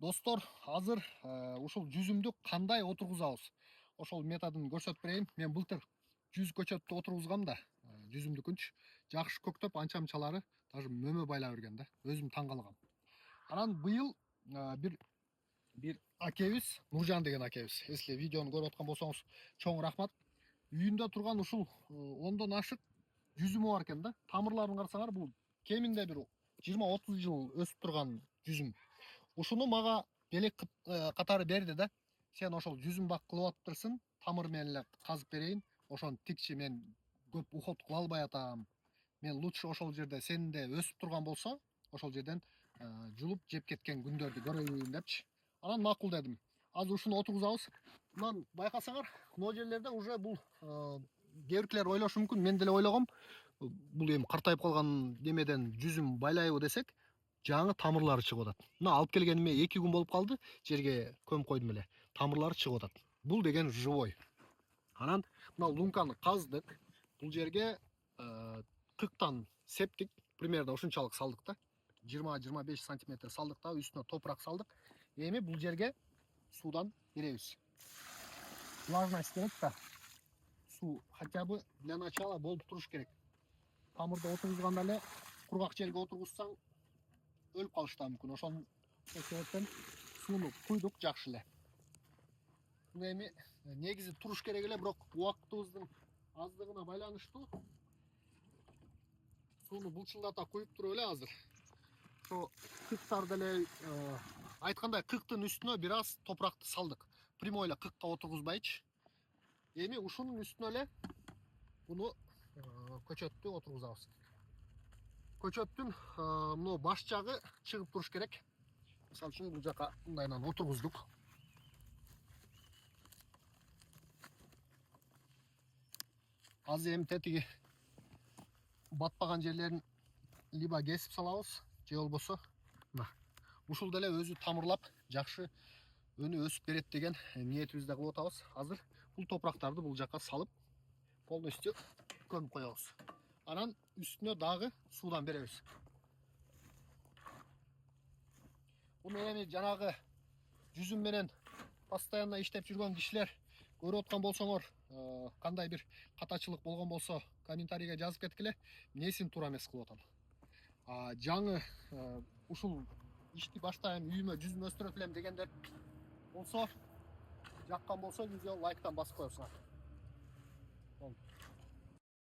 Достор, азыр ушул жүзүмдү кандай отургузабыз? Ошол методун көрсөтүп берейин. Мен былтыр 100 көчөттү отургузгам да, жүзүмдүкүнчү. Жакшы көктөп, анча-мынчалары даже мөмө байлап берген да. Өзүм таң калгам. Анан быйыл бир акебиз, Нуржан деген акебиз. Если видеону көрүп аткан болсоңуз, чоң рахмат. Үйүндө турган ушул 10дон ашык жүзүмү бар экен да. Тамырларын карасаңар, бул кеминде бир 20-30 жыл өсүп турган жүзүм. Ушуну мага белек катары берди да. Сен ошол жүзүм бак кылып атыптырсың, тамыр менен эле казып берейин. Ошону тикчи, мен көп уход кыла албай атам. Мен лучше ошол жерде сенде өсүп турган болсо, ошол жерден жулуп жеп кеткен күндөрдү көрөйүн депчи. Анан макул дедим. Азыр ушуну отургузабыз. Мынан байкасаңар, могу жерлерде уже бул кээ биркилер ойлошу мүмкүн, мен деле ойлогом. Бул эми картайып калган немеден жүзүм байлайбы десек, жаңы тамырлары чыгып атат. Мына алып келгениме 2 күн болуп калды, жерге көмүп койдум эле. Тамырлары чыгып атат. Бул деген живой. Анан мына лунканы каздык. Бул жерге 40тан септик, примерно ушунчалык салдык да. 20-25 сантиметр салдык да, үстүнө топурак салдык. Эми бул жерге суудан беребиз. Влажность керек да. Суу хотя бы для начала болуп туруш керек. Тамырды отургузганда эле кургак жерге отургузсаң, өлүп калышы да мүмкүн. Ошол себептен сууну куйдук жакшы эле. Бул эми негизи туруш керек эле, бирок убактыбыздын аздыгына байланыштуу сууну булчулдата куюп туруп эле азыр. Ошо 40тарды эле айткандай 40тын үстүнө бир аз топуракты салдык. Прямой эле 40ка отургузбайчы. Эми ушунун үстүнө эле буну көчөттү отургузабыз. Көчөттүн мына баш жагы чыгып туруш керек. Мисалы үчүн бул жака мындайынан отургуздук. Азыр эми тетиги батпаган жерлерин либо кесип салабыз, же болбосо мына ушул деле өзү тамырлап жакшы өнү өсүп берет деген ниетибизде кылып атабыз. Азыр бул топурактарды бул жака салып полностью көмүп коебуз. Анан үстүнө дагы суудан беребиз. Буну эми жанагы жүзүм менен постоянно иштеп жүргөн кишилер көрүп аткан болсоңор, кандай бир катачылык болгон болсо, комментарийге жазып кеткиле. Эмнесин туура эмес кылып атам. Жаңы ушул ишти баштайм, үйүмө жүзүм өстүрөт элем дегендер болсо, жаккан болсо видео лайктан басып коесуңар.